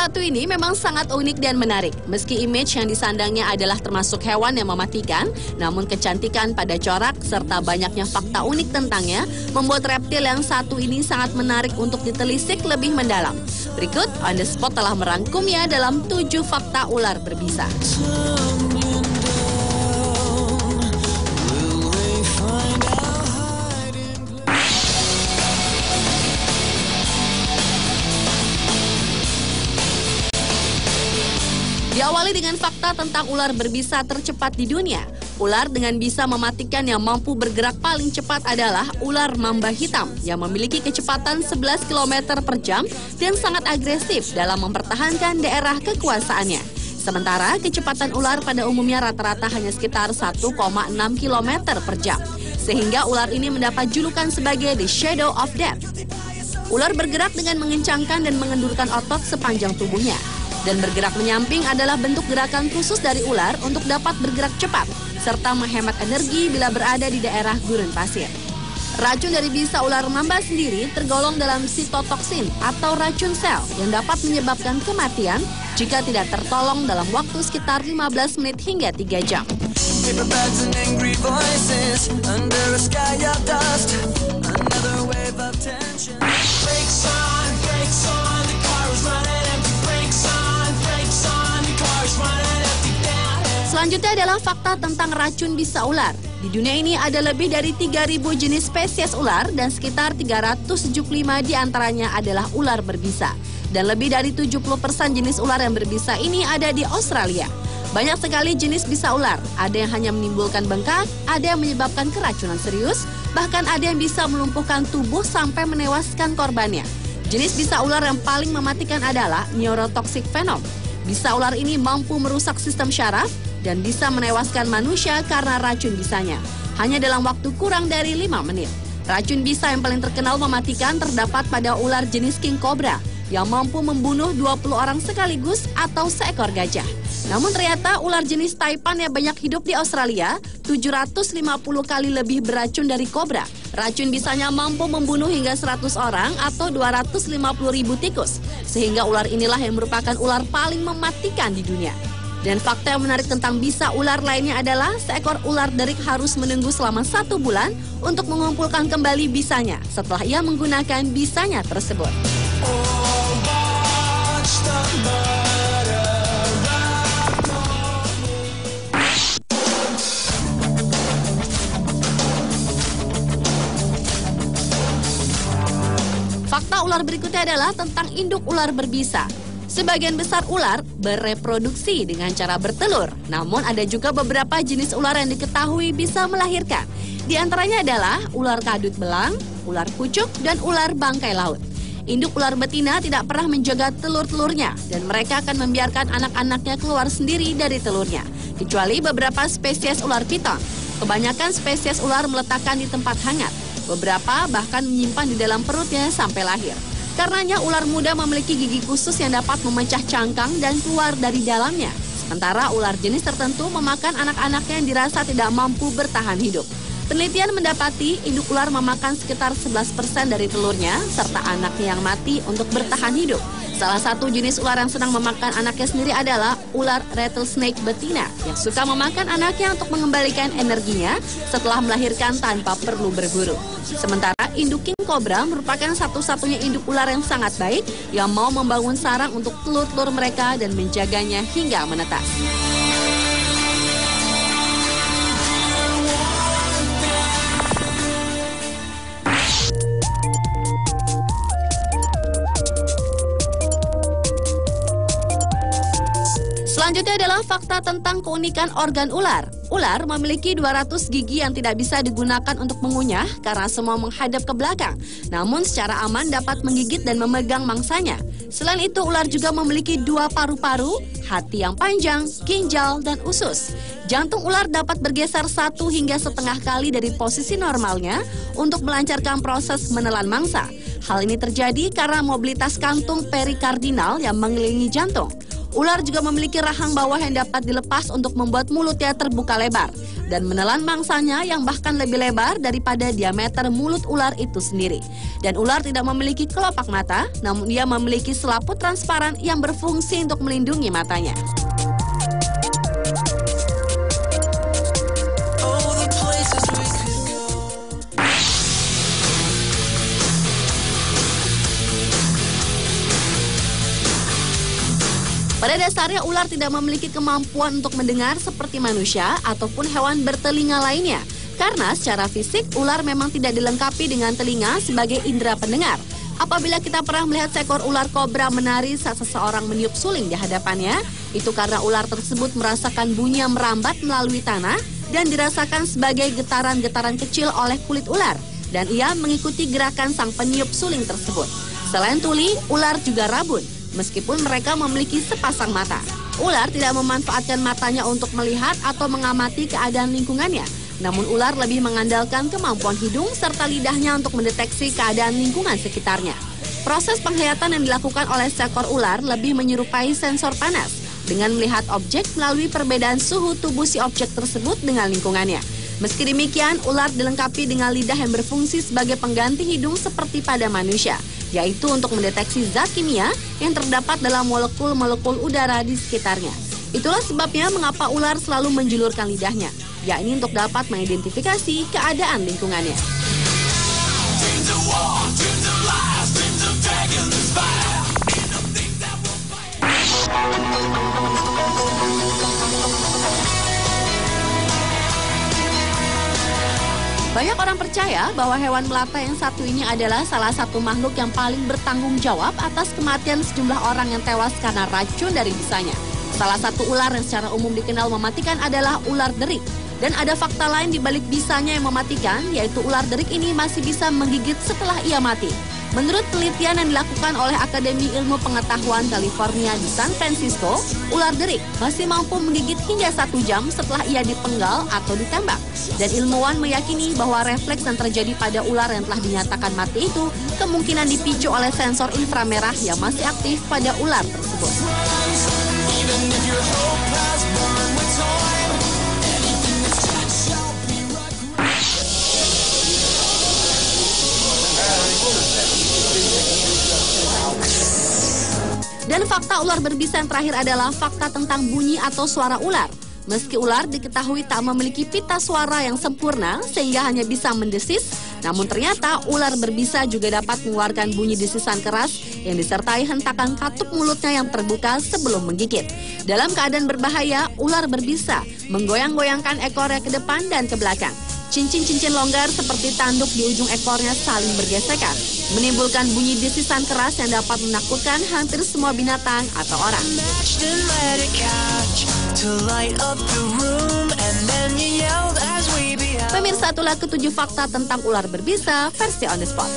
satu ini memang sangat unik dan menarik. Meski image yang disandangnya adalah termasuk hewan yang mematikan, namun kecantikan pada corak serta banyaknya fakta unik tentangnya membuat reptil yang satu ini sangat menarik untuk ditelisik lebih mendalam. Berikut On The Spot telah merangkumnya dalam 7 fakta ular berbisa. Diawali dengan fakta tentang ular berbisa tercepat di dunia. Ular dengan bisa mematikan yang mampu bergerak paling cepat adalah ular mamba hitam yang memiliki kecepatan 11 km per jam dan sangat agresif dalam mempertahankan daerah kekuasaannya. Sementara kecepatan ular pada umumnya rata-rata hanya sekitar 1,6 km per jam. Sehingga ular ini mendapat julukan sebagai The Shadow of Death. Ular bergerak dengan mengencangkan dan mengendurkan otot sepanjang tubuhnya. Dan bergerak menyamping adalah bentuk gerakan khusus dari ular untuk dapat bergerak cepat, serta menghemat energi bila berada di daerah gurun pasir. Racun dari bisa ular mamba sendiri tergolong dalam sitotoksin atau racun sel yang dapat menyebabkan kematian jika tidak tertolong dalam waktu sekitar 15 menit hingga 3 jam. Selanjutnya adalah fakta tentang racun bisa ular. Di dunia ini ada lebih dari 3.000 jenis spesies ular dan sekitar 375 diantaranya adalah ular berbisa. Dan lebih dari 70% jenis ular yang berbisa ini ada di Australia. Banyak sekali jenis bisa ular, ada yang hanya menimbulkan bengkak, ada yang menyebabkan keracunan serius, bahkan ada yang bisa melumpuhkan tubuh sampai menewaskan korbannya. Jenis bisa ular yang paling mematikan adalah neurotoxic venom. Bisa ular ini mampu merusak sistem syaraf dan bisa menewaskan manusia karena racun bisanya. Hanya dalam waktu kurang dari 5 menit. Racun bisa yang paling terkenal mematikan terdapat pada ular jenis king cobra yang mampu membunuh 20 orang sekaligus atau seekor gajah. Namun ternyata ular jenis taipan yang banyak hidup di Australia 750 kali lebih beracun dari kobra. Racun bisanya mampu membunuh hingga 100 orang atau 250.000 tikus. Sehingga ular inilah yang merupakan ular paling mematikan di dunia. Dan fakta yang menarik tentang bisa ular lainnya adalah seekor ular derik harus menunggu selama 1 bulan untuk mengumpulkan kembali bisanya setelah ia menggunakan bisanya tersebut. Fakta ular berikutnya adalah tentang induk ular berbisa. Sebagian besar ular bereproduksi dengan cara bertelur. Namun ada juga beberapa jenis ular yang diketahui bisa melahirkan. Di antaranya adalah ular kadut belang, ular pucuk, dan ular bangkai laut. Induk ular betina tidak pernah menjaga telur-telurnya dan mereka akan membiarkan anak-anaknya keluar sendiri dari telurnya. Kecuali beberapa spesies ular piton. Kebanyakan spesies ular meletakkan di tempat hangat. Beberapa bahkan menyimpan di dalam perutnya sampai lahir. Karenanya ular muda memiliki gigi khusus yang dapat memecah cangkang dan keluar dari dalamnya. Sementara ular jenis tertentu memakan anak-anaknya yang dirasa tidak mampu bertahan hidup. Penelitian mendapati induk ular memakan sekitar 11% dari telurnya serta anaknya yang mati untuk bertahan hidup. Salah satu jenis ular yang senang memakan anaknya sendiri adalah ular rattlesnake betina yang suka memakan anaknya untuk mengembalikan energinya setelah melahirkan tanpa perlu berburu. Sementara induk king cobra merupakan satu-satunya induk ular yang sangat baik yang mau membangun sarang untuk telur-telur mereka dan menjaganya hingga menetas. Selanjutnya adalah fakta tentang keunikan organ ular. Ular memiliki 200 gigi yang tidak bisa digunakan untuk mengunyah karena semua menghadap ke belakang. Namun secara aman dapat menggigit dan memegang mangsanya. Selain itu ular juga memiliki 2 paru-paru, hati yang panjang, ginjal, dan usus. Jantung ular dapat bergeser 1 hingga setengah kali dari posisi normalnya untuk melancarkan proses menelan mangsa. Hal ini terjadi karena mobilitas kantung perikardinal yang mengelilingi jantung. Ular juga memiliki rahang bawah yang dapat dilepas untuk membuat mulutnya terbuka lebar. dan menelan mangsanya yang bahkan lebih lebar daripada diameter mulut ular itu sendiri. Dan ular tidak memiliki kelopak mata, namun ia memiliki selaput transparan yang berfungsi untuk melindungi matanya. Pada dasarnya ular tidak memiliki kemampuan untuk mendengar seperti manusia ataupun hewan bertelinga lainnya. Karena secara fisik ular memang tidak dilengkapi dengan telinga sebagai indera pendengar. Apabila kita pernah melihat seekor ular kobra menari saat seseorang meniup suling di hadapannya, itu karena ular tersebut merasakan bunyi yang merambat melalui tanah dan dirasakan sebagai getaran-getaran kecil oleh kulit ular. Dan ia mengikuti gerakan sang peniup suling tersebut. Selain tuli, ular juga rabun. Meskipun mereka memiliki sepasang mata, ular tidak memanfaatkan matanya untuk melihat atau mengamati keadaan lingkungannya. Namun ular lebih mengandalkan kemampuan hidung serta lidahnya untuk mendeteksi keadaan lingkungan sekitarnya. Proses penglihatan yang dilakukan oleh seekor ular lebih menyerupai sensor panas dengan melihat objek melalui perbedaan suhu tubuh si objek tersebut dengan lingkungannya. Meski demikian, ular dilengkapi dengan lidah yang berfungsi sebagai pengganti hidung seperti pada manusia, yaitu untuk mendeteksi zat kimia yang terdapat dalam molekul-molekul udara di sekitarnya. Itulah sebabnya mengapa ular selalu menjulurkan lidahnya, yakni untuk dapat mengidentifikasi keadaan lingkungannya. Banyak orang percaya bahwa hewan melata yang satu ini adalah salah satu makhluk yang paling bertanggung jawab atas kematian sejumlah orang yang tewas karena racun dari bisanya. Salah satu ular yang secara umum dikenal mematikan adalah ular derik. Dan ada fakta lain di balik bisanya yang mematikan, yaitu ular derik ini masih bisa menggigit setelah ia mati. Menurut penelitian yang dilakukan oleh Akademi Ilmu Pengetahuan California di San Francisco, ular derik masih mampu menggigit hingga 1 jam setelah ia dipenggal atau ditembak. Dan ilmuwan meyakini bahwa refleks yang terjadi pada ular yang telah dinyatakan mati itu kemungkinan dipicu oleh sensor inframerah yang masih aktif pada ular tersebut. Dan fakta ular berbisa yang terakhir adalah fakta tentang bunyi atau suara ular. Meski ular diketahui tak memiliki pita suara yang sempurna sehingga hanya bisa mendesis, namun ternyata ular berbisa juga dapat mengeluarkan bunyi desisan keras yang disertai hentakan katup mulutnya yang terbuka sebelum menggigit. Dalam keadaan berbahaya, ular berbisa menggoyang-goyangkan ekornya ke depan dan ke belakang. Cincin-cincin longgar seperti tanduk di ujung ekornya saling bergesekan, menimbulkan bunyi desisan keras yang dapat menakutkan hampir semua binatang atau orang. Pemirsa, itulah ke-7 fakta tentang ular berbisa versi On The Spot.